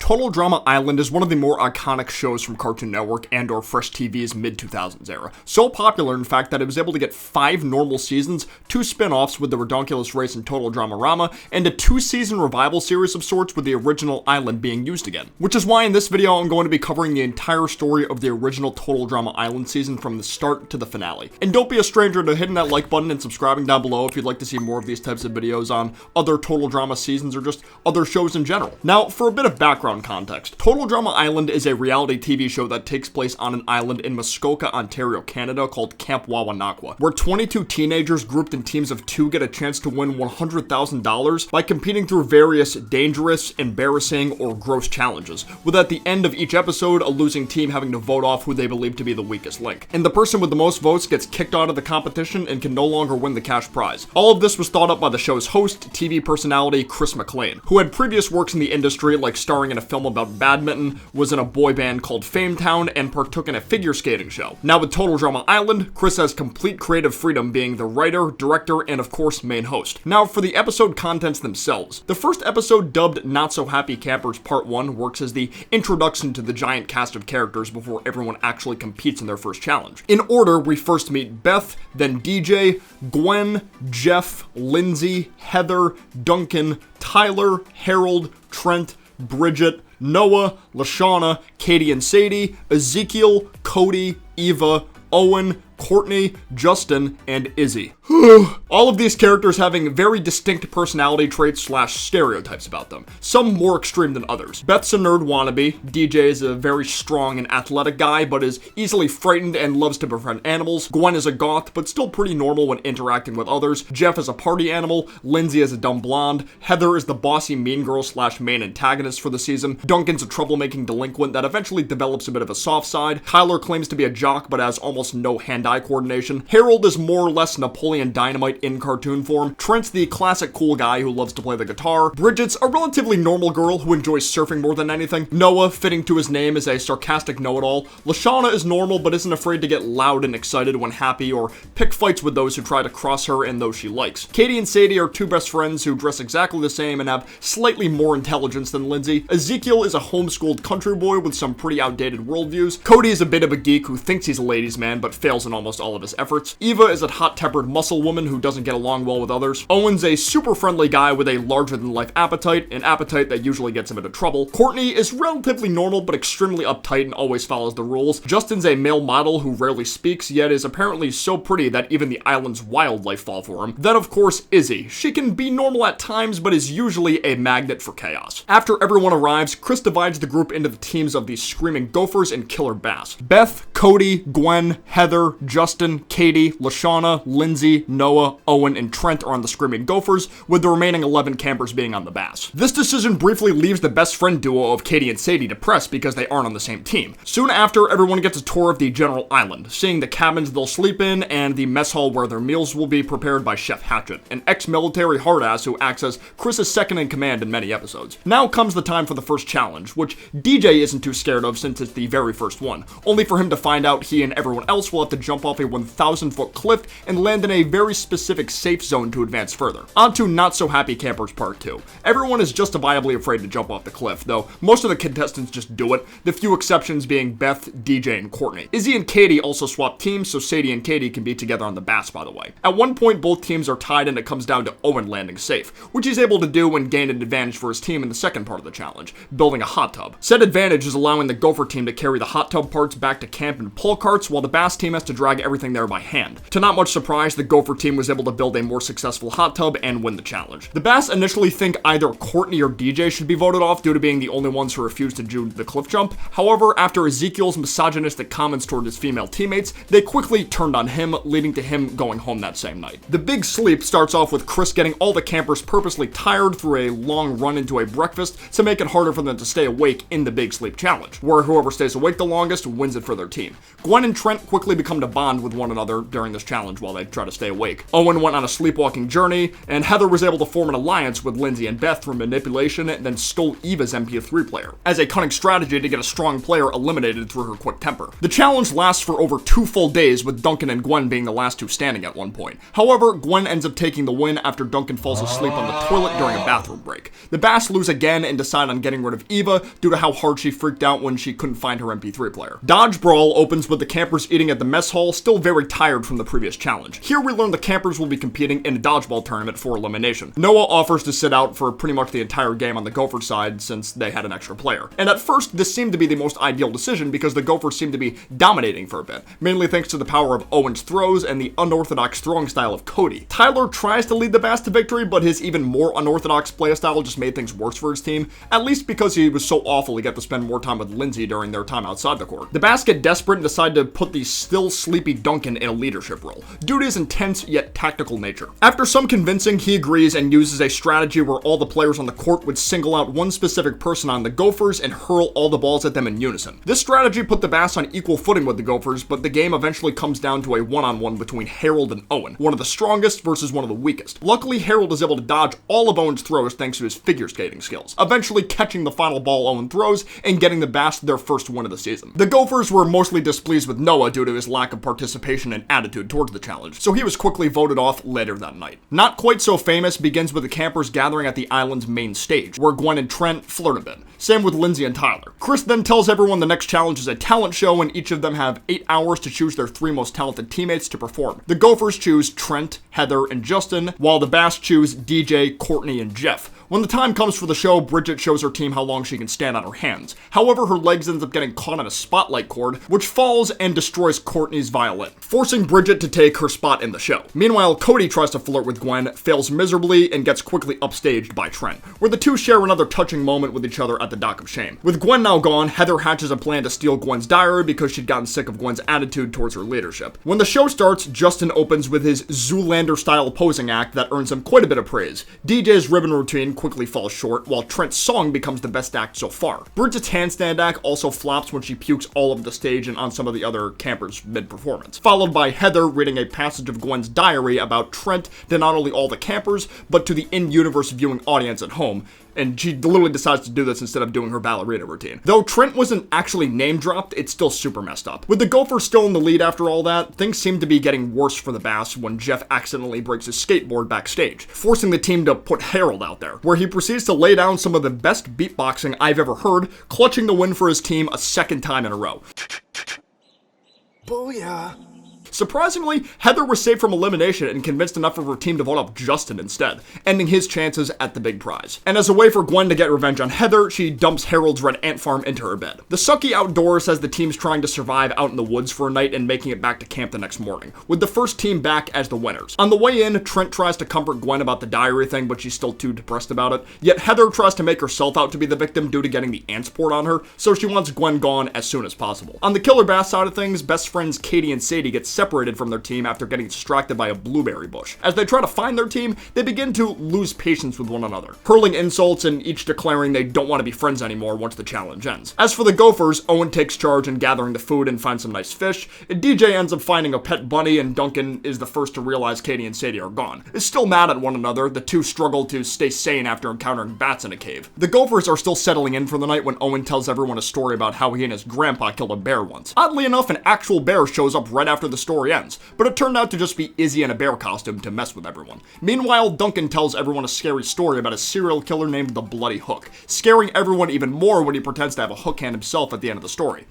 Total Drama Island is one of the more iconic shows from Cartoon Network and or Fresh TV's mid-2000s era. So popular, in fact, that it was able to get 5 normal seasons, 2 spin-offs with the Redonkulous Race and Total Drama-Rama, and a 2-season revival series of sorts with the original island being used again. Which is why in this video I'm going to be covering the entire story of the original Total Drama Island season from the start to the finale. And don't be a stranger to hitting that like button and subscribing down below if you'd like to see more of these types of videos on other Total Drama seasons or just other shows in general. Now, for a bit of background context, Total Drama Island is a reality TV show that takes place on an island in Muskoka, Ontario, Canada called Camp Wawanakwa, where 22 teenagers grouped in teams of 2 get a chance to win $100,000 by competing through various dangerous, embarrassing, or gross challenges, with at the end of each episode a losing team having to vote off who they believe to be the weakest link. And the person with the most votes gets kicked out of the competition and can no longer win the cash prize. All of this was thought up by the show's host, TV personality Chris McLean, who had previous works in the industry like starring in a film about badminton, was in a boy band called Fametown, and partook in a figure skating show. Now with Total Drama Island, Chris has complete creative freedom being the writer, director, and of course main host. Now for the episode contents themselves, the first episode, dubbed Not So Happy Campers Part 1, works as the introduction to the giant cast of characters before everyone actually competes in their first challenge. In order, we first meet Beth, then DJ, Gwen, Jeff, Lindsay, Heather, Duncan, Tyler, Harold, Trent, Bridget, Noah, Lashana, Katie and Sadie, Ezekiel, Cody, Eva, Owen, Courtney, Justin, and Izzy. All of these characters having very distinct personality traits / stereotypes about them, some more extreme than others. Beth's a nerd wannabe, DJ is a very strong and athletic guy, but is easily frightened and loves to befriend animals. Gwen is a goth, but still pretty normal when interacting with others. Jeff is a party animal. Lindsay is a dumb blonde. Heather is the bossy mean girl / main antagonist for the season. Duncan's a troublemaking delinquent that eventually develops a bit of a soft side. Tyler claims to be a jock, but has almost no hand-eye coordination. Harold is more or less Napoleon Dynamite in cartoon form. Trent's the classic cool guy who loves to play the guitar. Bridget's a relatively normal girl who enjoys surfing more than anything. Noah, fitting to his name, is a sarcastic know-it-all. Lashana is normal but isn't afraid to get loud and excited when happy or pick fights with those who try to cross her and those she likes. Katie and Sadie are 2 best friends who dress exactly the same and have slightly more intelligence than Lindsay. Ezekiel is a homeschooled country boy with some pretty outdated worldviews. Cody is a bit of a geek who thinks he's a ladies' man but fails in almost all of his efforts. Eva is a hot-tempered muscle woman who doesn't get along well with others. Owen's a super friendly guy with a larger-than-life appetite, an appetite that usually gets him into trouble. Courtney is relatively normal but extremely uptight and always follows the rules. Justin's a male model who rarely speaks, yet is apparently so pretty that even the island's wildlife fall for him. Then of course Izzy. She can be normal at times but is usually a magnet for chaos. After everyone arrives, Chris divides the group into the teams of the Screaming Gophers and Killer Bass. Beth, Cody, Gwen, Heather, Justin, Katie, Lashana, Lindsay, Noah, Owen, and Trent are on the Screaming Gophers, with the remaining 11 campers being on the Bass. This decision briefly leaves the best friend duo of Katie and Sadie depressed because they aren't on the same team. Soon after, everyone gets a tour of the general island, seeing the cabins they'll sleep in and the mess hall where their meals will be prepared by Chef Hatchet, an ex-military hardass who acts as Chris's second-in-command in many episodes. Now comes the time for the first challenge, which DJ isn't too scared of since it's the very first one, only for him to find out he and everyone else will have to jump off a 1,000-foot cliff and land in a very specific safe zone to advance further. On to Not So Happy Campers Part 2. Everyone is justifiably afraid to jump off the cliff, though most of the contestants just do it, the few exceptions being Beth, DJ, and Courtney. Izzy and Katie also swap teams, so Sadie and Katie can be together on the Bass, by the way. At one point, both teams are tied and it comes down to Owen landing safe, which he's able to do and gain an advantage for his team in the second part of the challenge, building a hot tub. Said advantage is allowing the Gopher team to carry the hot tub parts back to camp in pull carts, while the Bass team has to drag everything there by hand. To not much surprise, the Gopher team was able to build a more successful hot tub and win the challenge. The Bass initially think either Courtney or DJ should be voted off due to being the only ones who refused to do the cliff jump. However, after Ezekiel's misogynistic comments toward his female teammates, they quickly turned on him, leading to him going home that same night. The big sleep starts off with Chris getting all the campers purposely tired through a long run into a breakfast to make it harder for them to stay awake in the big sleep challenge, where whoever stays awake the longest wins it for their team. routine. Gwen and Trent quickly become to bond with one another during this challenge while they try to stay awake. Owen went on a sleepwalking journey, and Heather was able to form an alliance with Lindsay and Beth through manipulation and then stole Eva's MP3 player, as a cunning strategy to get a strong player eliminated through her quick temper. The challenge lasts for over 2 full days, with Duncan and Gwen being the last two standing at one point. However, Gwen ends up taking the win after Duncan falls asleep on the toilet during a bathroom break. The Bass lose again and decide on getting rid of Eva due to how hard she freaked out when she couldn't find her MP3 player. Dodge Brawl opens with the campers eating at the mess hall, still very tired from the previous challenge. Here we learn the campers will be competing in a dodgeball tournament for elimination. Noah offers to sit out for pretty much the entire game on the Gophers side since they had an extra player. And at first, this seemed to be the most ideal decision because the Gophers seemed to be dominating for a bit, mainly thanks to the power of Owen's throws and the unorthodox throwing style of Cody. Tyler tries to lead the Bass to victory, but his even more unorthodox playstyle just made things worse for his team, at least because he was so awful he got to spend more time with Lindsay during their time outside the court. The Bass get desperate and decide to put the still sleepy Duncan in a leadership role, due to his intense yet tactical nature. After some convincing, he agrees and uses a strategy where all the players on the court would single out one specific person on the Gophers and hurl all the balls at them in unison. This strategy put the Bass on equal footing with the Gophers, but the game eventually comes down to a one-on-one between Harold and Owen, one of the strongest versus one of the weakest. Luckily, Harold is able to dodge all of Owen's throws thanks to his figure skating skills, eventually catching the final ball Owen throws and getting the Bass their first win of the season. The Gophers were mostly displeased with Noah due to his lack of participation and attitude towards the challenge, so he was quickly voted off later that night. Not quite so famous begins with the campers gathering at the island's main stage, where Gwen and Trent flirt a bit. Same with Lindsay and Tyler. Chris then tells everyone the next challenge is a talent show and each of them have 8 hours to choose their 3 most talented teammates to perform. The Gophers choose Trent, Heather, and Justin, while the Bass choose DJ, Courtney, and Jeff. When the time comes for the show, Bridget shows her team how long she can stand on her hands. However, her legs ends up getting caught on a spotlight cord, which falls and destroys Courtney's violin, forcing Bridget to take her spot in the show. Meanwhile, Cody tries to flirt with Gwen, fails miserably, and gets quickly upstaged by Trent, where the two share another touching moment with each other at the dock of shame. With Gwen now gone, Heather hatches a plan to steal Gwen's diary because she'd gotten sick of Gwen's attitude towards her leadership. When the show starts, Justin opens with his Zoolander-style posing act that earns him quite a bit of praise. DJ's ribbon routine quickly falls short, while Trent's song becomes the best act so far. Bridget's handstand act also flops when she pukes all over the stage and on some of the other campers mid-performance, followed by Heather reading a passage of Gwen's diary about Trent to not only all the campers, but to the in-universe viewing audience at home, and she literally decides to do this instead of doing her ballerina routine. Though Trent wasn't actually name-dropped, it's still super messed up. With the Gophers still in the lead after all that, things seem to be getting worse for the Bass when Jeff accidentally breaks his skateboard backstage, forcing the team to put Harold out there, where he proceeds to lay down some of the best beatboxing I've ever heard, clutching the win for his team a second time in a row. Booyah! Surprisingly, Heather was saved from elimination and convinced enough of her team to vote up Justin instead, ending his chances at the big prize. And as a way for Gwen to get revenge on Heather, she dumps Harold's red ant farm into her bed. The sucky outdoors has the teams trying to survive out in the woods for a night and making it back to camp the next morning, with the first team back as the winners. On the way in, Trent tries to comfort Gwen about the diary thing, but she's still too depressed about it. Yet Heather tries to make herself out to be the victim due to getting the ants poured on her, so she wants Gwen gone as soon as possible. On the Killer Bass side of things, best friends Katie and Sadie get separated from their team after getting distracted by a blueberry bush. As they try to find their team, they begin to lose patience with one another, hurling insults and each declaring they don't want to be friends anymore once the challenge ends. As for the Gophers, Owen takes charge in gathering the food and finds some nice fish. DJ ends up finding a pet bunny, and Duncan is the first to realize Katie and Sadie are gone. Is still mad at one another, the two struggle to stay sane after encountering bats in a cave. The Gophers are still settling in for the night when Owen tells everyone a story about how he and his grandpa killed a bear once. Oddly enough, an actual bear shows up right after the story ends, but it turned out to just be Izzy in a bear costume to mess with everyone. Meanwhile, Duncan tells everyone a scary story about a serial killer named the Bloody Hook, scaring everyone even more when he pretends to have a hook hand himself at the end of the story.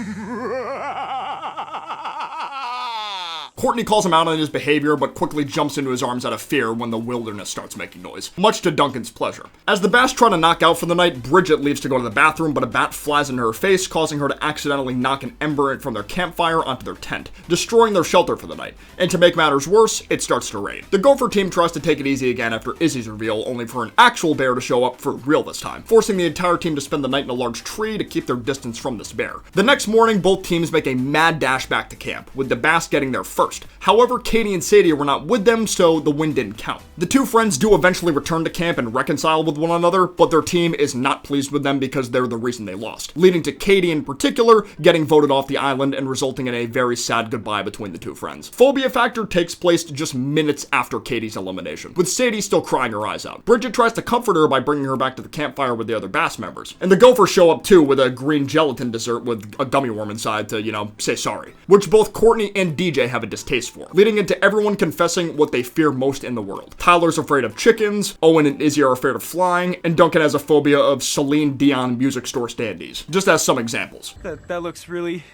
Courtney calls him out on his behavior, but quickly jumps into his arms out of fear when the wilderness starts making noise, much to Duncan's pleasure. As the Bass try to knock out for the night, Bridget leaves to go to the bathroom, but a bat flies into her face, causing her to accidentally knock an ember from their campfire onto their tent, destroying their shelter for the night. And to make matters worse, it starts to rain. The Gopher team tries to take it easy again after Izzy's reveal, only for an actual bear to show up for real this time, forcing the entire team to spend the night in a large tree to keep their distance from this bear. The next morning, both teams make a mad dash back to camp, with the Bass getting there first. first. However, Katie and Sadie were not with them, so the win didn't count. The two friends do eventually return to camp and reconcile with one another, but their team is not pleased with them because they're the reason they lost, leading to Katie in particular getting voted off the island and resulting in a very sad goodbye between the two friends. Phobia Factor takes place just minutes after Katie's elimination, with Sadie still crying her eyes out. Bridget tries to comfort her by bringing her back to the campfire with the other Bass members. And the Gophers show up too with a green gelatin dessert with a gummy worm inside to, say sorry, which both Courtney and DJ have a distaste for, leading into everyone confessing what they fear most in the world. Tyler's afraid of chickens, Owen and Izzy are afraid of flying, and Duncan has a phobia of Celine Dion music store standees, just as some examples. That looks really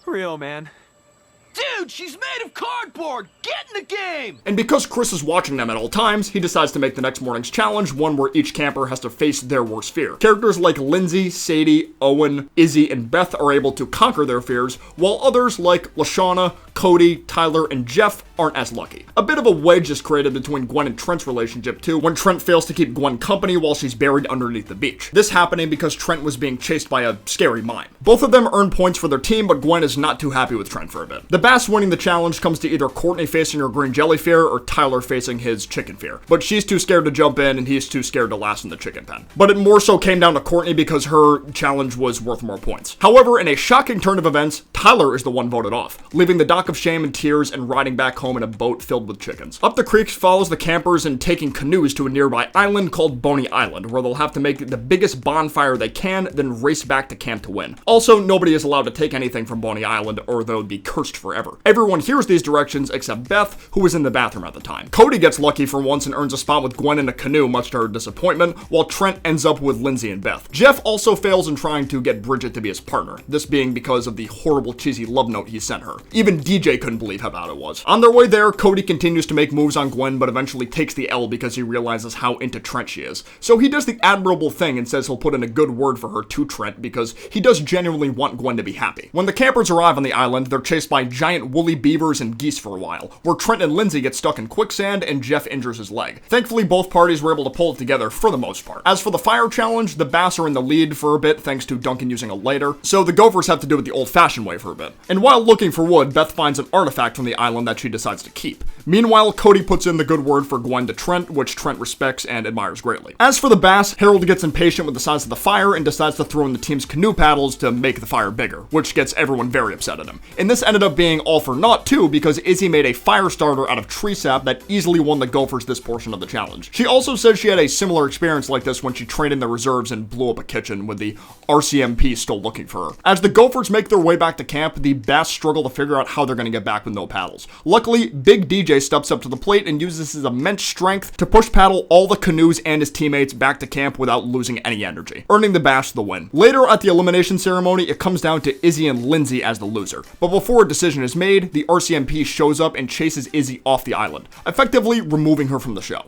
real, man. Dude, she's made of cardboard! Get in the game! And because Chris is watching them at all times, he decides to make the next morning's challenge one where each camper has to face their worst fear. Characters like Lindsay, Sadie, Owen, Izzy, and Beth are able to conquer their fears, while others like Lashana, Cody, Tyler, and Jeff aren't as lucky. A bit of a wedge is created between Gwen and Trent's relationship too, when Trent fails to keep Gwen company while she's buried underneath the beach. This happening because Trent was being chased by a scary mime. Both of them earn points for their team, but Gwen is not too happy with Trent for a bit. The Bass winning the challenge comes to either Courtney facing her green jelly fear or Tyler facing his chicken fear. But she's too scared to jump in and he's too scared to last in the chicken pen. But it more so came down to Courtney because her challenge was worth more points. However, in a shocking turn of events, Tyler is the one voted off, leaving the dock of shame in tears and riding back home in a boat filled with chickens. Up the creek follows the campers and taking canoes to a nearby island called Boney Island, where they'll have to make the biggest bonfire they can, then race back to camp to win. Also, nobody is allowed to take anything from Boney Island or they'll be cursed forever. Everyone hears these directions except Beth, who was in the bathroom at the time. Cody gets lucky for once and earns a spot with Gwen in a canoe, much to her disappointment, while Trent ends up with Lindsay and Beth. Jeff also fails in trying to get Bridget to be his partner, this being because of the horrible cheesy love note he sent her. Even DJ couldn't believe how bad it was. On their way there, Cody continues to make moves on Gwen, but eventually takes the L because he realizes how into Trent she is. So he does the admirable thing and says he'll put in a good word for her to Trent because he does genuinely want Gwen to be happy. When the campers arrive on the island, they're chased by giant woolly beavers and geese for a while, where Trent and Lindsay get stuck in quicksand and Jeff injures his leg. Thankfully, both parties were able to pull it together for the most part. As for the fire challenge, the Bass are in the lead for a bit thanks to Duncan using a lighter, so the Gophers have to do it the old-fashioned way for a bit. And while looking for wood, Beth finds an artifact from the island that she decides to keep. Meanwhile, Cody puts in the good word for Gwen to Trent, which Trent respects and admires greatly. As for the Bass, Harold gets impatient with the size of the fire and decides to throw in the team's canoe paddles to make the fire bigger, which gets everyone very upset at him. And this ended up being all for naught too, because Izzy made a fire starter out of tree sap that easily won the Gophers this portion of the challenge. She also says she had a similar experience like this when she trained in the reserves and blew up a kitchen with the RCMP still looking for her. As the Gophers make their way back to camp, the Bass struggle to figure out how they're going to get back with no paddles. Luckily, Big DJ steps up to the plate and uses his immense strength to push paddle all the canoes and his teammates back to camp without losing any energy, earning the Bass the win. Later at the elimination ceremony, it comes down to Izzy and Lindsay as the loser. But before a decision is made, the RCMP shows up and chases Izzy off the island, effectively removing her from the show.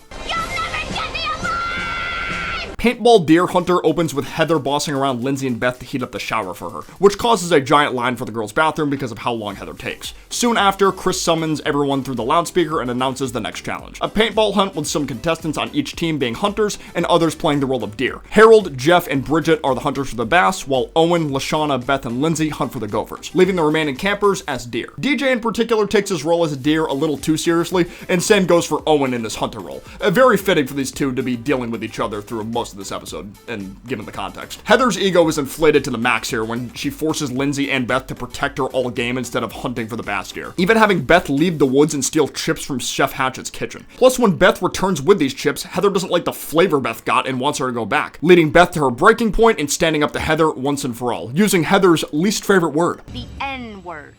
Paintball Deer Hunter opens with Heather bossing around Lindsay and Beth to heat up the shower for her, which causes a giant line for the girls' bathroom because of how long Heather takes. Soon after, Chris summons everyone through the loudspeaker and announces the next challenge. A paintball hunt with some contestants on each team being hunters and others playing the role of deer. Harold, Jeff, and Bridget are the hunters for the Bass, while Owen, Lashana, Beth, and Lindsay hunt for the Gophers, leaving the remaining campers as deer. DJ in particular takes his role as a deer a little too seriously, and same goes for Owen in this hunter role. Very fitting for these two to be dealing with each other through most of this episode, and given the context. Heather's ego is inflated to the max here when she forces Lindsay and Beth to protect her all game instead of hunting for the Bass deer, even having Beth leave the woods and steal chips from Chef Hatchett's kitchen. Plus, when Beth returns with these chips, Heather doesn't like the flavor Beth got and wants her to go back, leading Beth to her breaking point and standing up to Heather once and for all, using Heather's least favorite word. The N-word.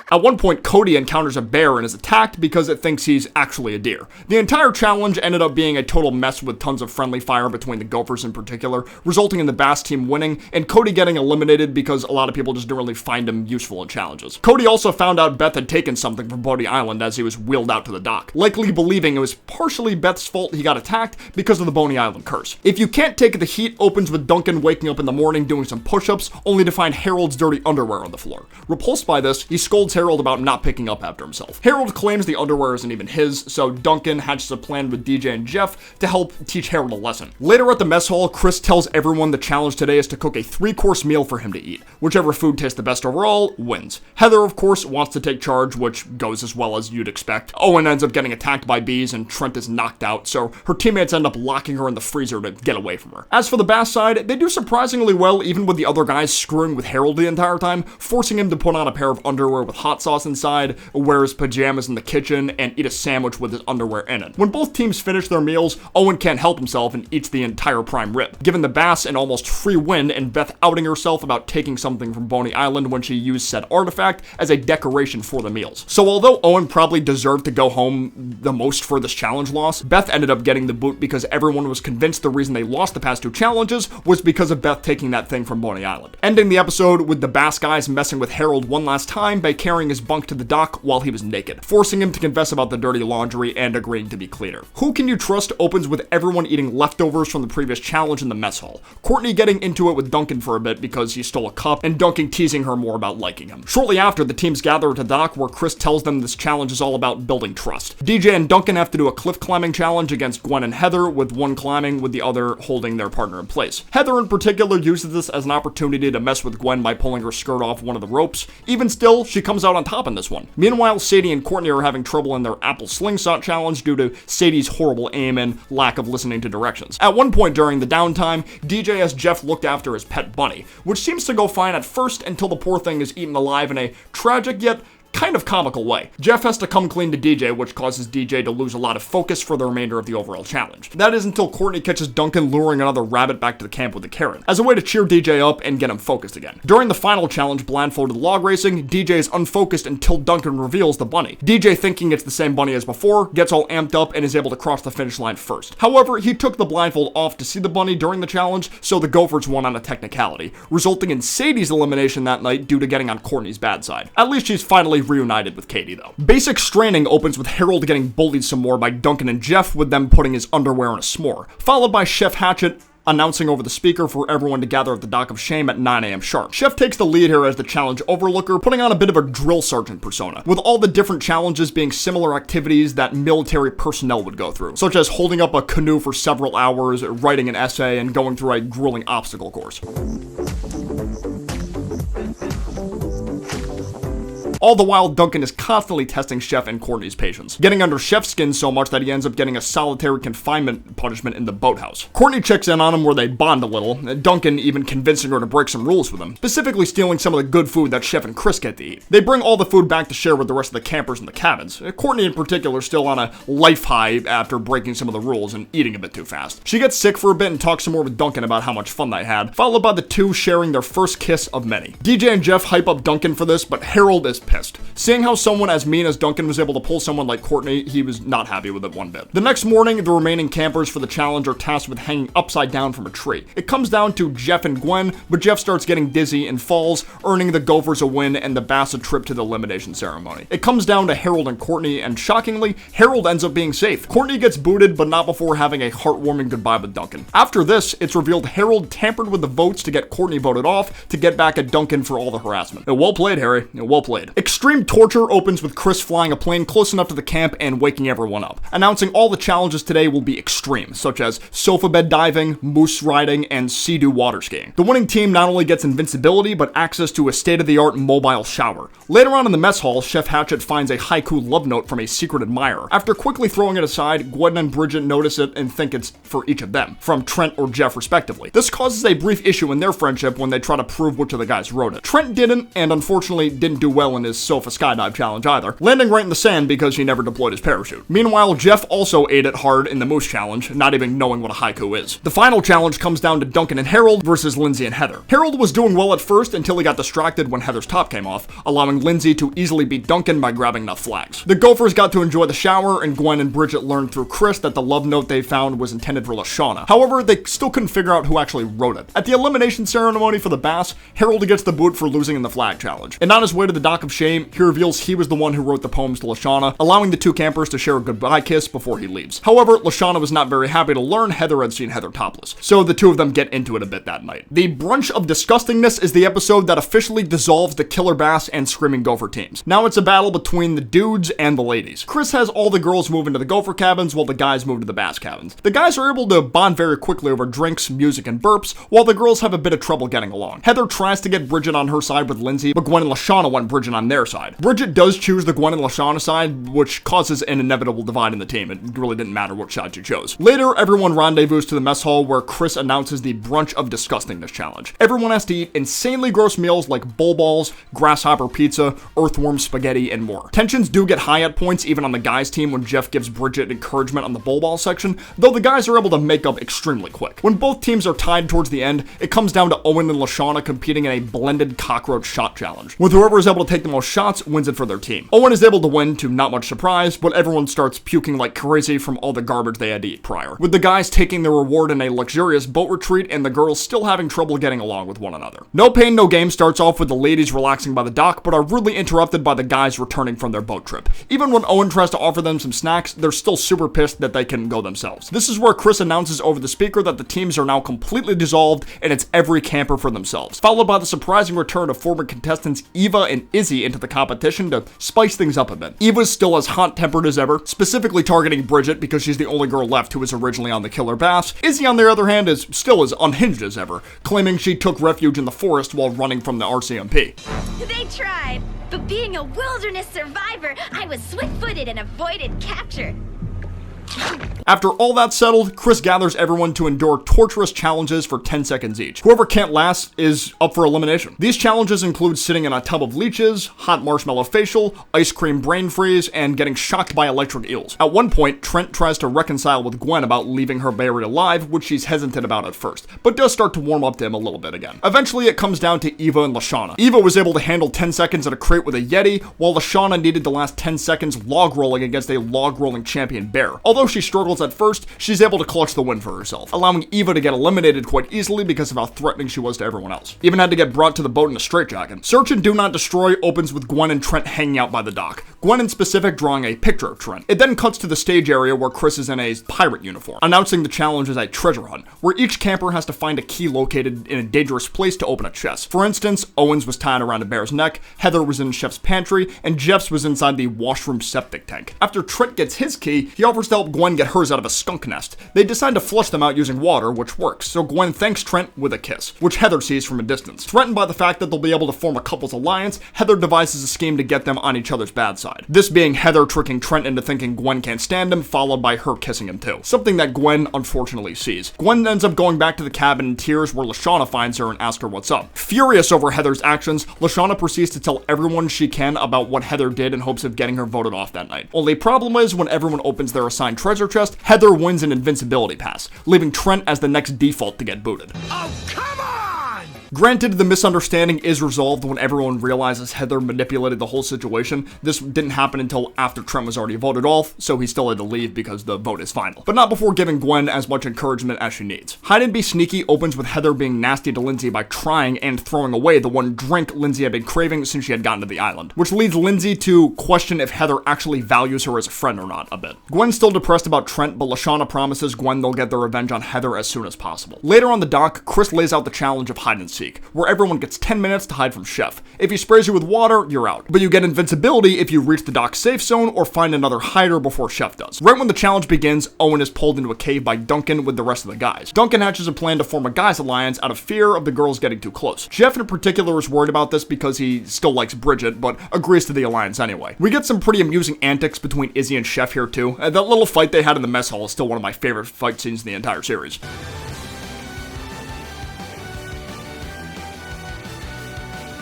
At one point, Cody encounters a bear and is attacked because it thinks he's actually a deer. The entire challenge ended up being a total mess with tons of friendly fire between the Gophers in particular, resulting in the Bass team winning, and Cody getting eliminated because a lot of people just didn't really find him useful in challenges. Cody also found out Beth had taken something from Boney Island as he was wheeled out to the dock, likely believing it was partially Beth's fault he got attacked because of the Boney Island curse. If You Can't Take the Heat opens with Duncan waking up in the morning doing some push-ups, only to find Harold's dirty underwear on the floor. Repulsed by this, he scolds Harold about not picking up after himself. Harold claims the underwear isn't even his, so Duncan hatches a plan with DJ and Jeff to help teach Harold a lesson. Later at the mess hall, Chris tells everyone the challenge today is to cook a 3-course meal for him to eat. Whichever food tastes the best overall wins. Heather, of course, wants to take charge, which goes as well as you'd expect. Owen ends up getting attacked by bees and Trent is knocked out, so her teammates end up locking her in the freezer to get away from her. As for the Bass side, they do surprisingly well even with the other guys screwing with Harold the entire time, forcing him to put on a pair of underwear with hot sauce inside, wear his pajamas in the kitchen, and eat a sandwich with his underwear in it. When both teams finish their meals, Owen can't help himself and eats the entire prime rib, giving the Bass an almost free win and Beth outing herself about taking something from Boney Island when she used said artifact as a decoration for the meals. So although Owen probably deserved to go home the most for this challenge loss, Beth ended up getting the boot because everyone was convinced the reason they lost the past 2 challenges was because of Beth taking that thing from Boney Island. Ending the episode with the Bass guys messing with Harold one last time by carrying his bunk to the dock while he was naked, forcing him to confess about the dirty laundry and agreeing to be cleaner. Who Can You Trust opens with everyone eating leftovers from the previous challenge in the mess hall. Courtney getting into it with Duncan for a bit because he stole a cup, and Duncan teasing her more about liking him. Shortly after, the teams gather at the dock where Chris tells them this challenge is all about building trust. DJ and Duncan have to do a cliff climbing challenge against Gwen and Heather, with one climbing with the other holding their partner in place. Heather in particular uses this as an opportunity to mess with Gwen by pulling her skirt off one of the ropes. Even still, she comes out on top in this one. Meanwhile, Sadie and Courtney are having trouble in their apple slingshot challenge due to Sadie's horrible aim and lack of listening to directions. At one point during the downtime, DJ has Jeff looked after his pet bunny, which seems to go fine at first until the poor thing is eaten alive in a tragic yet kind of comical way. Jeff has to come clean to DJ, which causes DJ to lose a lot of focus for the remainder of the overall challenge. That is until Courtney catches Duncan luring another rabbit back to the camp with a carrot, as a way to cheer DJ up and get him focused again. During the final challenge, blindfolded log racing, DJ is unfocused until Duncan reveals the bunny. DJ, thinking it's the same bunny as before, gets all amped up and is able to cross the finish line first. However, he took the blindfold off to see the bunny during the challenge, so the Gophers won on a technicality, resulting in Sadie's elimination that night due to getting on Courtney's bad side. At least she's finally reunited with Katie, though. Basic Straining opens with Harold getting bullied some more by Duncan and Jeff, with them putting his underwear in a s'more, followed by Chef Hatchet announcing over the speaker for everyone to gather at the Dock of Shame at 9 a.m. sharp. Chef takes the lead here as the challenge overlooker, putting on a bit of a drill sergeant persona, with all the different challenges being similar activities that military personnel would go through, such as holding up a canoe for several hours, writing an essay, and going through a grueling obstacle course. All the while, Duncan is constantly testing Chef and Courtney's patience, getting under Chef's skin so much that he ends up getting a solitary confinement punishment in the boathouse. Courtney checks in on him where they bond a little, Duncan even convincing her to break some rules with him, specifically stealing some of the good food that Chef and Chris get to eat. They bring all the food back to share with the rest of the campers in the cabins. Courtney in particular still on a life high after breaking some of the rules and eating a bit too fast. She gets sick for a bit and talks some more with Duncan about how much fun they had, followed by the two sharing their first kiss of many. DJ and Jeff hype up Duncan for this, but Harold is pissed. Seeing how someone as mean as Duncan was able to pull someone like Courtney, he was not happy with it one bit. The next morning, the remaining campers for the challenge are tasked with hanging upside down from a tree. It comes down to Jeff and Gwen, but Jeff starts getting dizzy and falls, earning the Gophers a win and the Bass a trip to the elimination ceremony. It comes down to Harold and Courtney, and shockingly, Harold ends up being safe. Courtney gets booted, but not before having a heartwarming goodbye with Duncan. After this, it's revealed Harold tampered with the votes to get Courtney voted off to get back at Duncan for all the harassment. Well played, Harry. Well played. XTreme Torture opens with Chris flying a plane close enough to the camp and waking everyone up, announcing all the challenges today will be extreme, such as sofa bed diving, moose riding, and sea-doo water skiing. The winning team not only gets invincibility, but access to a state-of-the-art mobile shower. Later on in the mess hall, Chef Hatchet finds a haiku love note from a secret admirer. After quickly throwing it aside, Gwen and Bridget notice it and think it's for each of them, from Trent or Jeff respectively. This causes a brief issue in their friendship when they try to prove which of the guys wrote it. Trent didn't, and unfortunately didn't do well in his sofa skydive challenge either, landing right in the sand because he never deployed his parachute. Meanwhile, Jeff also ate it hard in the moose challenge, not even knowing what a haiku is. The final challenge comes down to Duncan and Harold versus Lindsay and Heather. Harold was doing well at first until he got distracted when Heather's top came off, allowing Lindsay to easily beat Duncan by grabbing enough flags. The Gophers got to enjoy the shower, and Gwen and Bridget learned through Chris that the love note they found was intended for LaShawna. However, they still couldn't figure out who actually wrote it. At the elimination ceremony for the Bass, Harold gets the boot for losing in the flag challenge, and on his way to the Dock of shame, he reveals he was the one who wrote the poems to Lashana, allowing the two campers to share a goodbye kiss before he leaves. However, Lashana was not very happy to learn Heather had seen Heather topless, so the two of them get into it a bit that night. The Brunch of Disgustingness is the episode that officially dissolves the Killer Bass and Screaming Gopher teams. Now it's a battle between the dudes and the ladies. Chris has all the girls move into the Gopher cabins while the guys move to the Bass cabins. The guys are able to bond very quickly over drinks, music, and burps, while the girls have a bit of trouble getting along. Heather tries to get Bridget on her side with Lindsay, but Gwen and Lashana want Bridget on their side. Bridget does choose the Gwen and Lashana side, which causes an inevitable divide in the team. It really didn't matter what side she chose. Later, everyone rendezvous to the mess hall where Chris announces the Brunch of Disgustingness challenge. Everyone has to eat insanely gross meals like bowl balls, grasshopper pizza, earthworm spaghetti, and more. Tensions do get high at points even on the guys team when Jeff gives Bridget encouragement on the bowl ball section, though the guys are able to make up extremely quick. When both teams are tied towards the end, it comes down to Owen and Lashana competing in a blended cockroach shot challenge, with whoever is able to take the most shots wins it for their team. Owen is able to win to not much surprise, but everyone starts puking like crazy from all the garbage they had to eat prior, with the guys taking their reward in a luxurious boat retreat and the girls still having trouble getting along with one another. No Pain No Game starts off with the ladies relaxing by the dock, but are rudely interrupted by the guys returning from their boat trip. Even when Owen tries to offer them some snacks, they're still super pissed that they couldn't go themselves. This is where Chris announces over the speaker that the teams are now completely dissolved and it's every camper for themselves, followed by the surprising return of former contestants Eva and Izzy into the competition to spice things up a bit. Eva's still as hot-tempered as ever, specifically targeting Bridget because she's the only girl left who was originally on the Killer Bass. Izzy, on the other hand, is still as unhinged as ever, claiming she took refuge in the forest while running from the RCMP. They tried, but being a wilderness survivor, I was swift-footed and avoided capture. After all that's settled, Chris gathers everyone to endure torturous challenges for 10 seconds each. Whoever can't last is up for elimination. These challenges include sitting in a tub of leeches, hot marshmallow facial, ice cream brain freeze, and getting shocked by electric eels. At one point, Trent tries to reconcile with Gwen about leaving her buried alive, which she's hesitant about at first, but does start to warm up to him a little bit again. Eventually, it comes down to Eva and Lashana. Eva was able to handle 10 seconds at a crate with a Yeti, while Lashana needed to last 10 seconds log rolling against a log rolling champion bear. Although she struggles at first, she's able to clutch the win for herself, allowing Eva to get eliminated quite easily because of how threatening she was to everyone else. Even had to get brought to the boat in a straitjacket. Search and Do Not Destroy opens with Gwen and Trent hanging out by the dock, Gwen in specific drawing a picture of Trent. It then cuts to the stage area where Chris is in a pirate uniform, announcing the challenge as a treasure hunt, where each camper has to find a key located in a dangerous place to open a chest. For instance, Owen's was tied around a bear's neck, Heather was in Chef's pantry, and Jeff's was inside the washroom septic tank. After Trent gets his key, he offers to help Gwen get hers out of a skunk nest. They decide to flush them out using water, which works, so Gwen thanks Trent with a kiss, which Heather sees from a distance. Threatened by the fact that they'll be able to form a couple's alliance, Heather devises a scheme to get them on each other's bad side. This being Heather tricking Trent into thinking Gwen can't stand him, followed by her kissing him too. Something that Gwen unfortunately sees. Gwen ends up going back to the cabin in tears where Lashana finds her and asks her what's up. Furious over Heather's actions, Lashana proceeds to tell everyone she can about what Heather did in hopes of getting her voted off that night. Only problem is, when everyone opens their assigned treasure chest, Heather wins an invincibility pass, leaving Trent as the next default to get booted. Oh, come on! Granted, the misunderstanding is resolved when everyone realizes Heather manipulated the whole situation. This didn't happen until after Trent was already voted off, so he still had to leave because the vote is final. But not before giving Gwen as much encouragement as she needs. Hide and Be Sneaky opens with Heather being nasty to Lindsay by trying and throwing away the one drink Lindsay had been craving since she had gotten to the island, which leads Lindsay to question if Heather actually values her as a friend or not a bit. Gwen's still depressed about Trent, but Lashana promises Gwen they'll get their revenge on Heather as soon as possible. Later on the dock, Chris lays out the challenge of hide and seek, where everyone gets 10 minutes to hide from Chef. If he sprays you with water, you're out. But you get invincibility if you reach the dock safe zone or find another hider before Chef does. Right when the challenge begins, Owen is pulled into a cave by Duncan with the rest of the guys. Duncan hatches a plan to form a guys alliance out of fear of the girls getting too close. Jeff in particular is worried about this because he still likes Bridget, but agrees to the alliance anyway. We get some pretty amusing antics between Izzy and Chef here too. That little fight they had in the mess hall is still one of my favorite fight scenes in the entire series.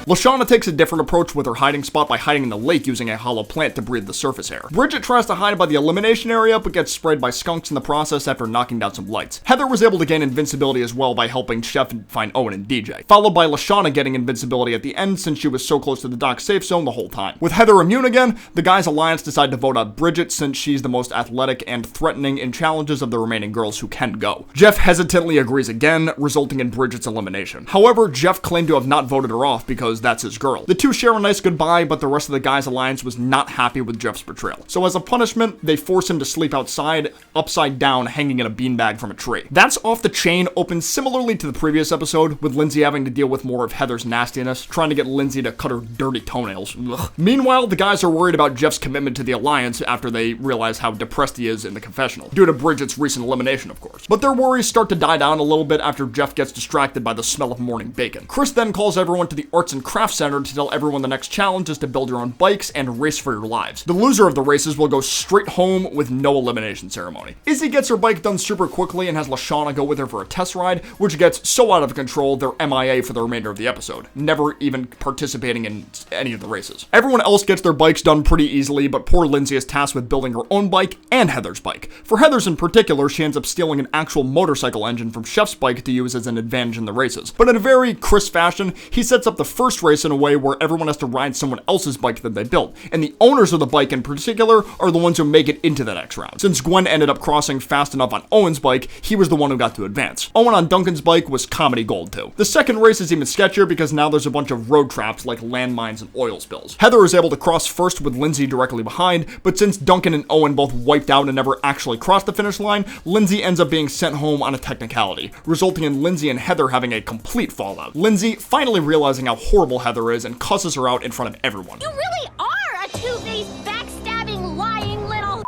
Lashana takes a different approach with her hiding spot by hiding in the lake using a hollow plant to breathe the surface air. Bridget tries to hide by the elimination area but gets sprayed by skunks in the process after knocking down some lights. Heather was able to gain invincibility as well by helping Chef find Owen and DJ, followed by Lashana getting invincibility at the end since she was so close to the dock safe zone the whole time. With Heather immune again, the guys' alliance decide to vote out Bridget since she's the most athletic and threatening in challenges of the remaining girls who can go. Jeff hesitantly agrees again, resulting in Bridget's elimination. However, Jeff claimed to have not voted her off because because that's his girl. The two share a nice goodbye, but the rest of the guys' alliance was not happy with Jeff's betrayal. So as a punishment, they force him to sleep outside, upside down, hanging in a beanbag from a tree. That's Off the Chain opens similarly to the previous episode, with Lindsay having to deal with more of Heather's nastiness, trying to get Lindsay to cut her dirty toenails. Ugh. Meanwhile, the guys are worried about Jeff's commitment to the alliance after they realize how depressed he is in the confessional, due to Bridget's recent elimination, of course. But their worries start to die down a little bit after Jeff gets distracted by the smell of morning bacon. Chris then calls everyone to the Arts and Crafts Center to tell everyone the next challenge is to build your own bikes and race for your lives. The loser of the races will go straight home with no elimination ceremony. Izzy gets her bike done super quickly and has Lashana go with her for a test ride, which gets so out of control they're MIA for the remainder of the episode, never even participating in any of the races. Everyone else gets their bikes done pretty easily, but poor Lindsay is tasked with building her own bike and Heather's bike. For Heather's in particular, she ends up stealing an actual motorcycle engine from Chef's bike to use as an advantage in the races. But in a very Chris fashion, he sets up the first race in a way where everyone has to ride someone else's bike that they built, and the owners of the bike in particular are the ones who make it into the next round. Since Gwen ended up crossing fast enough on Owen's bike, he was the one who got to advance. Owen on Duncan's bike was comedy gold too. The second race is even sketchier because now there's a bunch of road traps like landmines and oil spills. Heather is able to cross first with Lindsay directly behind, but since Duncan and Owen both wiped out and never actually crossed the finish line, Lindsay ends up being sent home on a technicality, resulting in Lindsay and Heather having a complete fallout. Lindsay finally realizing how horrible Heather is and cusses her out in front of everyone. You really are a two-faced, backstabbing, lying little...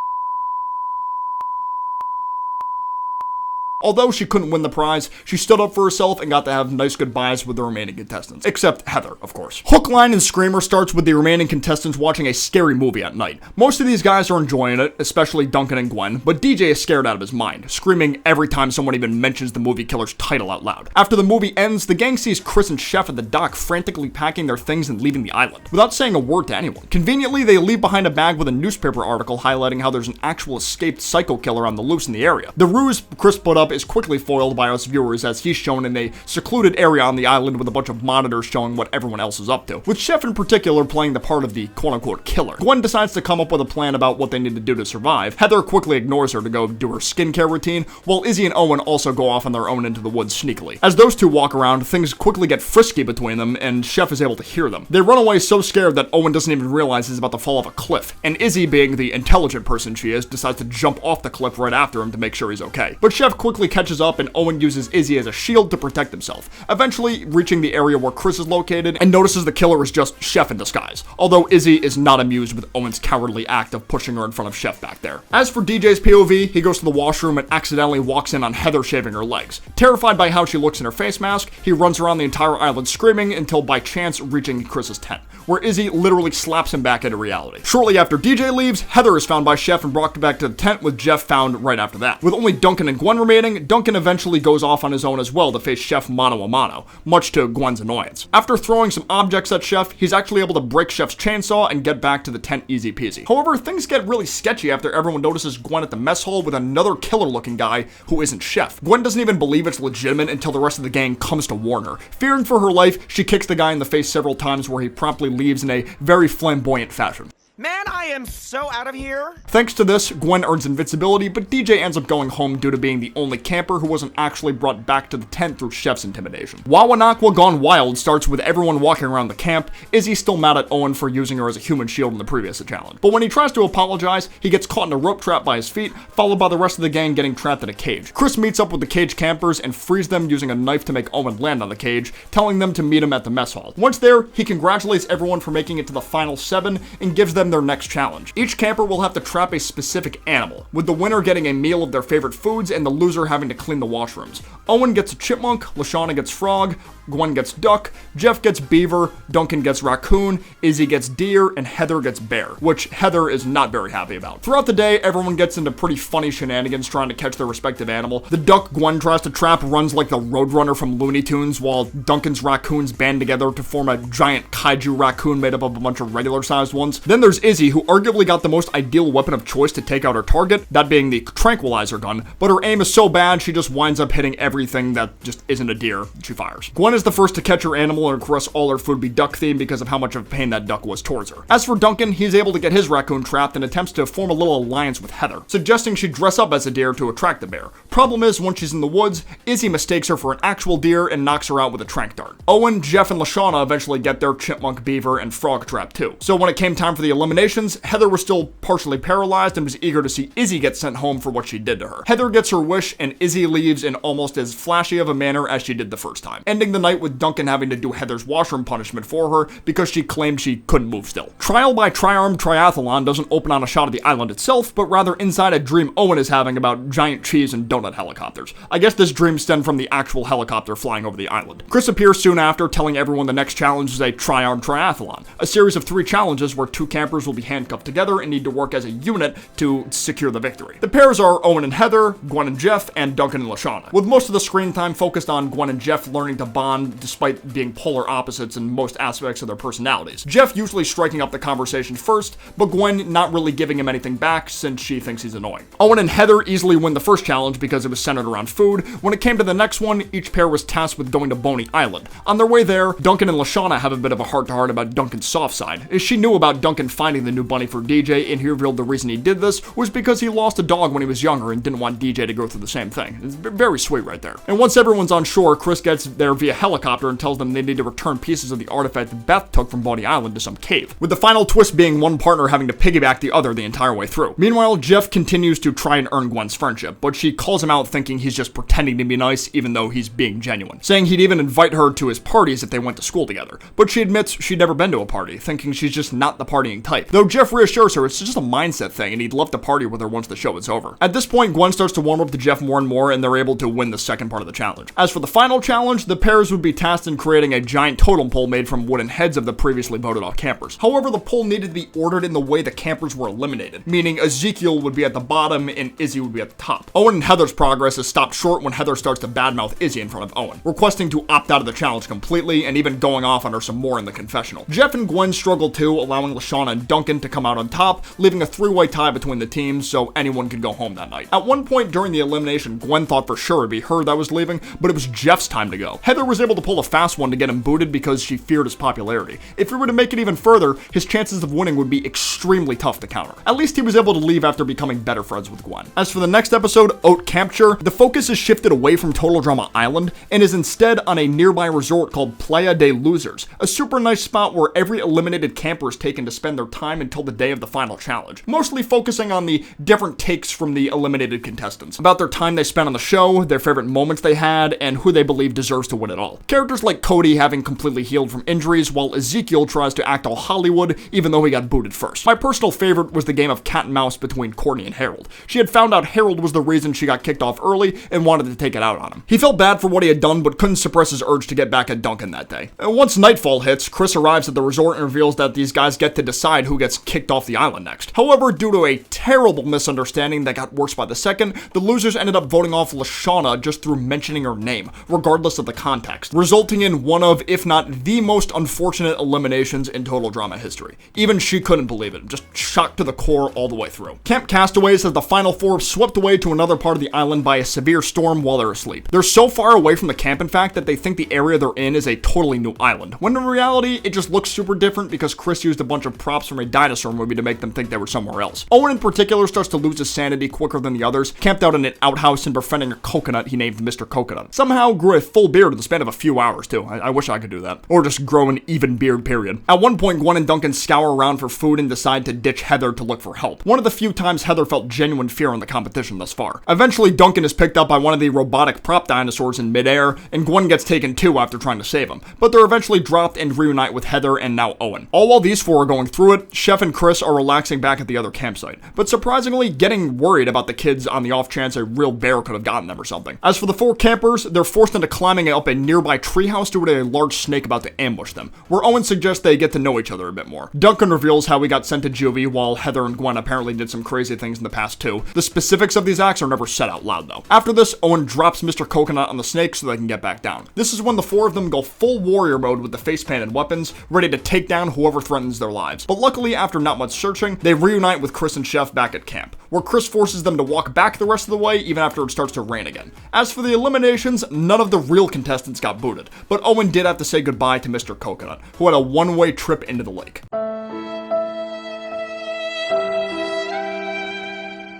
Although she couldn't win the prize, she stood up for herself and got to have nice goodbyes with the remaining contestants. Except Heather, of course. Hook, Line, and Screamer starts with the remaining contestants watching a scary movie at night. Most of these guys are enjoying it, especially Duncan and Gwen, but DJ is scared out of his mind, screaming every time someone even mentions the movie killer's title out loud. After the movie ends, the gang sees Chris and Chef at the dock frantically packing their things and leaving the island, without saying a word to anyone. Conveniently, they leave behind a bag with a newspaper article highlighting how there's an actual escaped psycho killer on the loose in the area. The ruse Chris put up is quickly foiled by us viewers as he's shown in a secluded area on the island with a bunch of monitors showing what everyone else is up to, with Chef in particular playing the part of the quote-unquote killer. Gwen decides to come up with a plan about what they need to do to survive. Heather quickly ignores her to go do her skincare routine, while Izzy and Owen also go off on their own into the woods sneakily. As those two walk around, things quickly get frisky between them, and Chef is able to hear them. They run away so scared that Owen doesn't even realize he's about to fall off a cliff, and Izzy, being the intelligent person she is, decides to jump off the cliff right after him to make sure he's okay. But Chef quickly catches up and Owen uses Izzy as a shield to protect himself, eventually reaching the area where Chris is located and notices the killer is just Chef in disguise, although Izzy is not amused with Owen's cowardly act of pushing her in front of Chef back there. As for DJ's POV, he goes to the washroom and accidentally walks in on Heather shaving her legs. Terrified by how she looks in her face mask, he runs around the entire island screaming until by chance reaching Chris's tent, where Izzy literally slaps him back into reality. Shortly after DJ leaves, Heather is found by Chef and brought back to the tent, with Jeff found right after that. With only Duncan and Gwen remaining, Duncan eventually goes off on his own as well to face Chef mano a mano, much to Gwen's annoyance. After throwing some objects at Chef, he's actually able to break Chef's chainsaw and get back to the tent easy peasy. However, things get really sketchy after everyone notices Gwen at the mess hall with another killer looking guy who isn't Chef. Gwen doesn't even believe it's legitimate until the rest of the gang comes to warn her. Fearing for her life, she kicks the guy in the face several times where he promptly leaves in a very flamboyant fashion. Man, I am so out of here. Thanks to this, Gwen earns invincibility, but DJ ends up going home due to being the only camper who wasn't actually brought back to the tent through Chef's intimidation. Wawanakwa Gone Wild starts with everyone walking around the camp. Izzy's still mad at Owen for using her as a human shield in the previous challenge. But when he tries to apologize, he gets caught in a rope trap by his feet, followed by the rest of the gang getting trapped in a cage. Chris meets up with the cage campers and frees them using a knife to make Owen land on the cage, telling them to meet him at the mess hall. Once there, he congratulates everyone for making it to the final 7 and gives them their next challenge. Each camper will have to trap a specific animal, with the winner getting a meal of their favorite foods and the loser having to clean the washrooms. Owen gets a chipmunk, Lashana gets frog, Gwen gets duck, Jeff gets beaver, Duncan gets raccoon, Izzy gets deer, and Heather gets bear, which Heather is not very happy about. Throughout the day, everyone gets into pretty funny shenanigans trying to catch their respective animal. The duck Gwen tries to trap runs like the Roadrunner from Looney Tunes, while Duncan's raccoons band together to form a giant kaiju raccoon made up of a bunch of regular-sized ones. Then there's there's Izzy, who arguably got the most ideal weapon of choice to take out her target, that being the tranquilizer gun, but her aim is so bad she just winds up hitting everything that just isn't a deer she fires. Gwen is the first to catch her animal, and of course all her food be duck themed because of how much of a pain that duck was towards her. As for Duncan, he's able to get his raccoon trapped and attempts to form a little alliance with Heather, suggesting she dress up as a deer to attract the bear. Problem is, once she's in the woods, Izzy mistakes her for an actual deer and knocks her out with a tranq dart. Owen, Jeff, and Lashana eventually get their chipmunk, beaver, and frog trap too. So when it came time for the eliminations, Heather was still partially paralyzed and was eager to see Izzy get sent home for what she did to her. Heather gets her wish, and Izzy leaves in almost as flashy of a manner as she did the first time, ending the night with Duncan having to do Heather's washroom punishment for her because she claimed she couldn't move still. Trial by Triarm Triathlon doesn't open on a shot of the island itself, but rather inside a dream Owen is having about giant cheese and donut helicopters. I guess this dream stemmed from the actual helicopter flying over the island. Chris appears soon after, telling everyone the next challenge is a Triarm Triathlon, a series of 3 challenges where 2 campers will be handcuffed together and need to work as a unit to secure the victory. The pairs are Owen and Heather, Gwen and Jeff, and Duncan and Lashana, with most of the screen time focused on Gwen and Jeff learning to bond despite being polar opposites in most aspects of their personalities. Jeff usually striking up the conversation first, but Gwen not really giving him anything back since she thinks he's annoying. Owen and Heather easily win the first challenge because it was centered around food. When it came to the next one, each pair was tasked with going to Boney Island. On their way there, Duncan and Lashana have a bit of a heart-to-heart about Duncan's soft side. As she knew about Duncan finding the new bunny for DJ, and he revealed the reason he did this was because he lost a dog when he was younger and didn't want DJ to go through the same thing. It's very sweet right there. And once everyone's on shore, Chris gets there via helicopter and tells them they need to return pieces of the artifact Beth took from Boney Island to some cave, with the final twist being one partner having to piggyback the other the entire way through. Meanwhile, Jeff continues to try and earn Gwen's friendship, but she calls him out thinking he's just pretending to be nice even though he's being genuine, saying he'd even invite her to his parties if they went to school together. But she admits she'd never been to a party, thinking she's just not the partying type. Though Jeff reassures her it's just a mindset thing and he'd love to party with her once the show is over. At this point, Gwen starts to warm up to Jeff more and more, and they're able to win the second part of the challenge. As for the final challenge, the pairs would be tasked in creating a giant totem pole made from wooden heads of the previously voted off campers. However, the pole needed to be ordered in the way the campers were eliminated, meaning Ezekiel would be at the bottom and Izzy would be at the top. Owen and Heather's progress is stopped short when Heather starts to badmouth Izzy in front of Owen, requesting to opt out of the challenge completely and even going off on her some more in the confessional. Jeff and Gwen struggle too, allowing Lashana and Duncan to come out on top, leaving a 3-way tie between the teams so anyone could go home that night. At one point during the elimination, Gwen thought for sure it'd be her that was leaving, but it was Jeff's time to go. Heather was able to pull a fast one to get him booted because she feared his popularity. If we were to make it even further, his chances of winning would be extremely tough to counter. At least he was able to leave after becoming better friends with Gwen. As for the next episode, Haute Capture, the focus is shifted away from Total Drama Island and is instead on a nearby resort called Playa de Losers, a super nice spot where every eliminated camper is taken to spend their time until the day of the final challenge, mostly focusing on the different takes from the eliminated contestants, about their time they spent on the show, their favorite moments they had, and who they believe deserves to win it all. Characters like Cody having completely healed from injuries, while Ezekiel tries to act all Hollywood even though he got booted first. My personal favorite was the game of cat and mouse between Courtney and Harold. She had found out Harold was the reason she got kicked off early and wanted to take it out on him. He felt bad for what he had done but couldn't suppress his urge to get back at Duncan that day. And once nightfall hits, Chris arrives at the resort and reveals that these guys get to decide who gets kicked off the island next. However, due to a terrible misunderstanding that got worse by the second, the losers ended up voting off Lashana just through mentioning her name, regardless of the context, resulting in one of, if not the most unfortunate eliminations in Total Drama history. Even she couldn't believe it, just shocked to the core all the way through. Camp Castoways has the final 4 swept away to another part of the island by a severe storm while they're asleep. They're so far away from the camp, in fact, that they think the area they're in is a totally new island, when in reality, it just looks super different because Chris used a bunch of props from a dinosaur movie to make them think they were somewhere else. Owen in particular starts to lose his sanity quicker than the others, camped out in an outhouse and befriending a coconut he named Mr. Coconut. Somehow grew a full beard in the span of a few hours too. I wish I could do that. Or just grow an even beard, period. At one point, Gwen and Duncan scour around for food and decide to ditch Heather to look for help. One of the few times Heather felt genuine fear in the competition thus far. Eventually, Duncan is picked up by one of the robotic prop dinosaurs in midair, and Gwen gets taken too after trying to save him. But they're eventually dropped and reunite with Heather and now Owen. All while these 4 are going through it, Chef and Chris are relaxing back at the other campsite, but surprisingly getting worried about the kids on the off chance a real bear could have gotten them or something. As for the 4 campers, they're forced into climbing up a nearby treehouse due to a large snake about to ambush them, where Owen suggests they get to know each other a bit more. Duncan reveals how he got sent to juvie, while Heather and Gwen apparently did some crazy things in the past too. The specifics of these acts are never said out loud though. After this, Owen drops Mr. Coconut on the snake so they can get back down. This is when the 4 of them go full warrior mode with the face paint and weapons, ready to take down whoever threatens their lives. But luckily, after not much searching, they reunite with Chris and Chef back at camp, where Chris forces them to walk back the rest of the way even after it starts to rain again. As for the eliminations, none of the real contestants got booted, but Owen did have to say goodbye to Mr. Coconut, who had a one-way trip into the lake.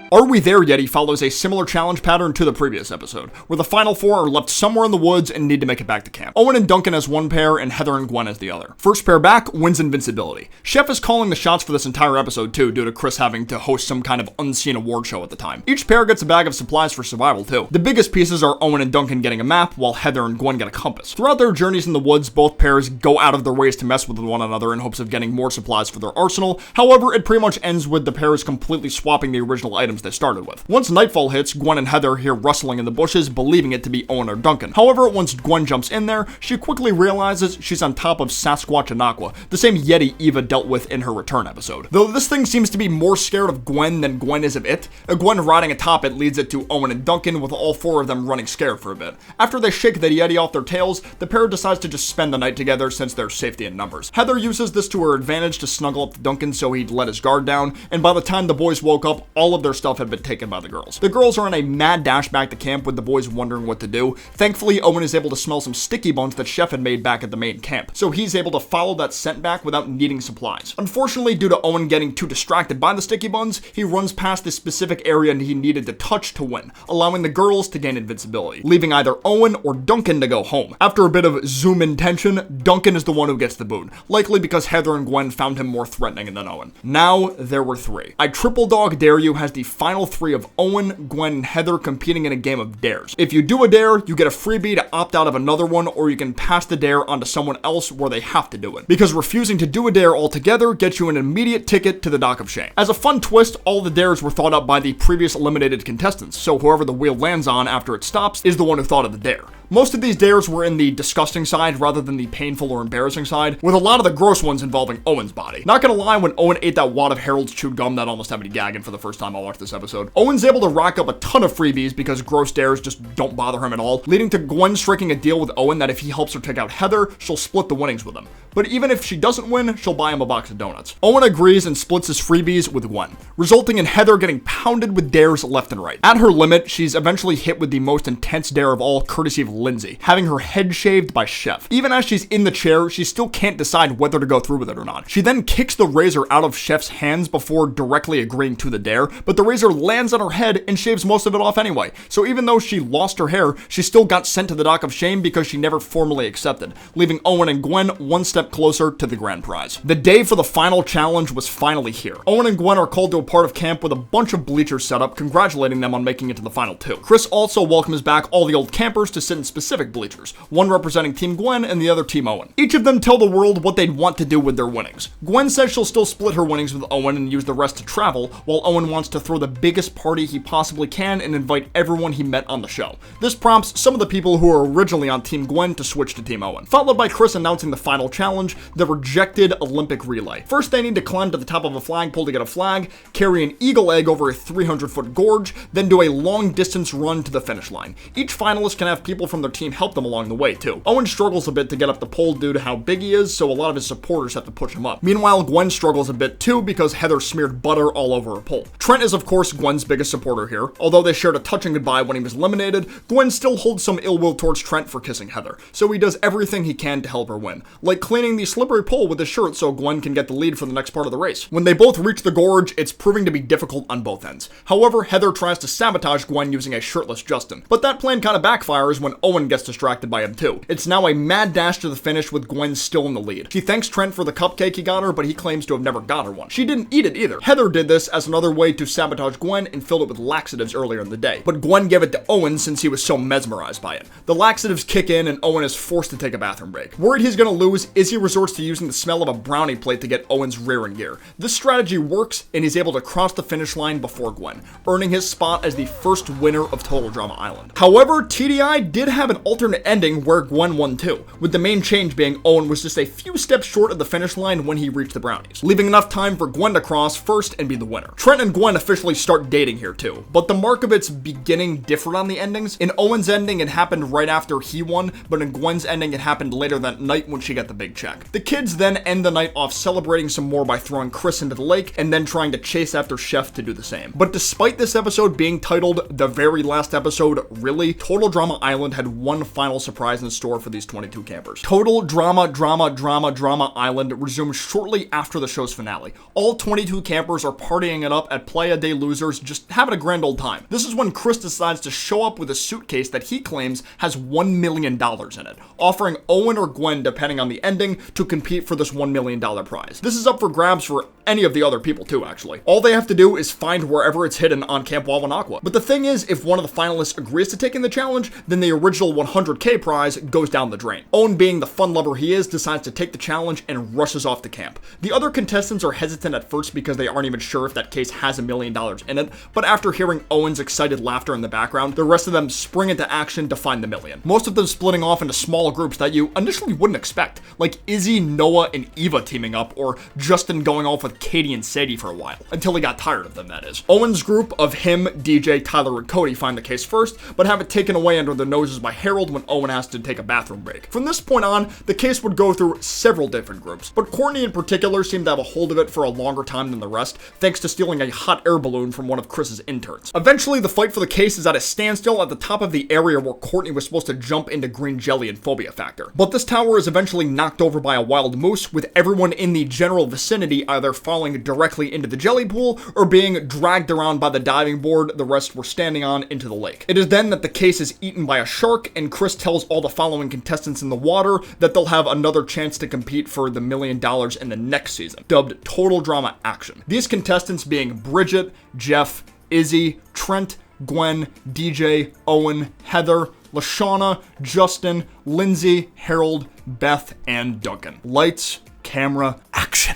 Are We There Yet? He follows a similar challenge pattern to the previous episode, where the final 4 are left somewhere in the woods and need to make it back to camp. Owen and Duncan as one pair, and Heather and Gwen as the other. First pair back wins invincibility. Chef is calling the shots for this entire episode too, due to Chris having to host some kind of unseen award show at the time. Each pair gets a bag of supplies for survival too. The biggest pieces are Owen and Duncan getting a map, while Heather and Gwen get a compass. Throughout their journeys in the woods, both pairs go out of their ways to mess with one another in hopes of getting more supplies for their arsenal. However, it pretty much ends with the pairs completely swapping the original items they started with. Once nightfall hits, Gwen and Heather hear rustling in the bushes, believing it to be Owen or Duncan. However, once Gwen jumps in there, she quickly realizes she's on top of Sasquatch Anaqua, the same Yeti Eva dealt with in her return episode. Though this thing seems to be more scared of Gwen than Gwen is of it, Gwen riding atop it leads it to Owen and Duncan, with all 4 of them running scared for a bit. After they shake the Yeti off their tails, the pair decides to just spend the night together since there's safety in numbers. Heather uses this to her advantage to snuggle up to Duncan so he'd let his guard down, and by the time the boys woke up, all of their stuff had been taken by the girls. The girls are on a mad dash back to camp with the boys wondering what to do. Thankfully, Owen is able to smell some sticky buns that Chef had made back at the main camp, so he's able to follow that scent back without needing supplies. Unfortunately, due to Owen getting too distracted by the sticky buns, he runs past the specific area he needed to touch to win, allowing the girls to gain invincibility, leaving either Owen or Duncan to go home. After a bit of zoom in tension, Duncan is the one who gets the boot, likely because Heather and Gwen found him more threatening than Owen. Now, there were 3. I Triple Dog Dare You has the final 3 of Owen, Gwen, and Heather competing in a game of dares. If you do a dare, you get a freebie to opt out of another one, or you can pass the dare onto someone else where they have to do it, because refusing to do a dare altogether gets you an immediate ticket to the dock of shame. As a fun twist, all the dares were thought up by the previous eliminated contestants, so whoever the wheel lands on after it stops is the one who thought of the dare. Most of these dares were in the disgusting side rather than the painful or embarrassing side, with a lot of the gross ones involving Owen's body. Not gonna lie, when Owen ate that wad of Harold's chewed gum, that almost had me gagging for the first time I watched this episode. Owen's able to rack up a ton of freebies because gross dares just don't bother him at all, leading to Gwen striking a deal with Owen that if he helps her take out Heather, she'll split the winnings with him. But even if she doesn't win, she'll buy him a box of donuts. Owen agrees and splits his freebies with Gwen, resulting in Heather getting pounded with dares left and right. At her limit, she's eventually hit with the most intense dare of all, courtesy of Lindsay, having her head shaved by Chef. Even as she's in the chair, she still can't decide whether to go through with it or not. She then kicks the razor out of Chef's hands before directly agreeing to the dare, but the razor lands on her head and shaves most of it off anyway. So even though she lost her hair, she still got sent to the dock of shame because she never formally accepted, leaving Owen and Gwen one step closer to the grand prize. The day for the final challenge was finally here. Owen and Gwen are called to a part of camp with a bunch of bleachers set up, congratulating them on making it to the final 2. Chris also welcomes back all the old campers to sit in specific bleachers, one representing Team Gwen and the other Team Owen. Each of them tell the world what they'd want to do with their winnings. Gwen says she'll still split her winnings with Owen and use the rest to travel, while Owen wants to throw the biggest party he possibly can and invite everyone he met on the show. This prompts some of the people who were originally on Team Gwen to switch to Team Owen, followed by Chris announcing the final challenge, the rejected Olympic relay. First, they need to climb to the top of a flagpole to get a flag, carry an eagle egg over a 300-foot gorge, then do a long distance run to the finish line. Each finalist can have people from their team help them along the way too. Owen struggles a bit to get up the pole due to how big he is, so a lot of his supporters have to push him up. Meanwhile, Gwen struggles a bit too because Heather smeared butter all over her pole. Trent is of course Gwen's biggest supporter here. Although they shared a touching goodbye when he was eliminated, Gwen still holds some ill will towards Trent for kissing Heather, so he does everything he can to help her win, like cleaning the slippery pole with his shirt so Gwen can get the lead for the next part of the race. When they both reach the gorge, it's proving to be difficult on both ends. However, Heather tries to sabotage Gwen using a shirtless Justin, but that plan kind of backfires when Owen gets distracted by him too. It's now a mad dash to the finish with Gwen still in the lead. She thanks Trent for the cupcake he got her, but he claims to have never got her one. She didn't eat it either. Heather did this as another way to sabotage Gwen and filled it with laxatives earlier in the day, but Gwen gave it to Owen since he was so mesmerized by it. The laxatives kick in and Owen is forced to take a bathroom break. Worried he's gonna lose, Izzy resorts to using the smell of a brownie plate to get Owen's rear in gear. This strategy works and he's able to cross the finish line before Gwen, earning his spot as the first winner of Total Drama Island. However, TDI did have an alternate ending where Gwen won too, with the main change being Owen was just a few steps short of the finish line when he reached the brownies, leaving enough time for Gwen to cross first and be the winner. Trent and Gwen officially eventually start dating here too. But the Markovits beginning differed on the endings. In Owen's ending, it happened right after he won, but in Gwen's ending, it happened later that night when she got the big check. The kids then end the night off celebrating some more by throwing Chris into the lake and then trying to chase after Chef to do the same. But despite this episode being titled the very last episode, really, Total Drama Island had one final surprise in store for these 22 campers. Total Drama Island resumes shortly after the show's finale. All 22 campers are partying it up at Playa de Losers, just having a grand old time. This is when Chris decides to show up with a suitcase that he claims has $1 million in it, offering Owen or Gwen, depending on the ending, to compete for this $1 million prize. This is up for grabs for any of the other people too, actually. All they have to do is find wherever it's hidden on Camp Wawanakwa. But the thing is, if one of the finalists agrees to taking the challenge, then the original 100K prize goes down the drain. Owen, being the fun lover he is, decides to take the challenge and rushes off to camp. The other contestants are hesitant at first because they aren't even sure if that case has $1 million in it, but after hearing Owen's excited laughter in the background, the rest of them spring into action to find the million. Most of them splitting off into small groups that you initially wouldn't expect, like Izzy, Noah, and Eva teaming up, or Justin going off with Katie and Sadie for a while, until he got tired of them, that is. Owen's group of him, DJ, Tyler, and Cody find the case first, but have it taken away under their noses by Harold when Owen has to take a bathroom break. From this point on, the case would go through several different groups, but Courtney in particular seemed to have a hold of it for a longer time than the rest, thanks to stealing a hot air balloon from one of Chris's interns. Eventually, the fight for the case is at a standstill at the top of the area where Courtney was supposed to jump into green jelly and Phobia Factor. But this tower is eventually knocked over by a wild moose, with everyone in the general vicinity either falling directly into the jelly pool or being dragged around by the diving board the rest were standing on into the lake. It is then that the case is eaten by a shark, and Chris tells all the following contestants in the water that they'll have another chance to compete for the $1 million in the next season, dubbed Total Drama Action. These contestants being Bridget, Jeff, Izzy, Trent, Gwen, DJ, Owen, Heather, Lashana, Justin, Lindsay, Harold, Beth, and Duncan. Lights, camera, action.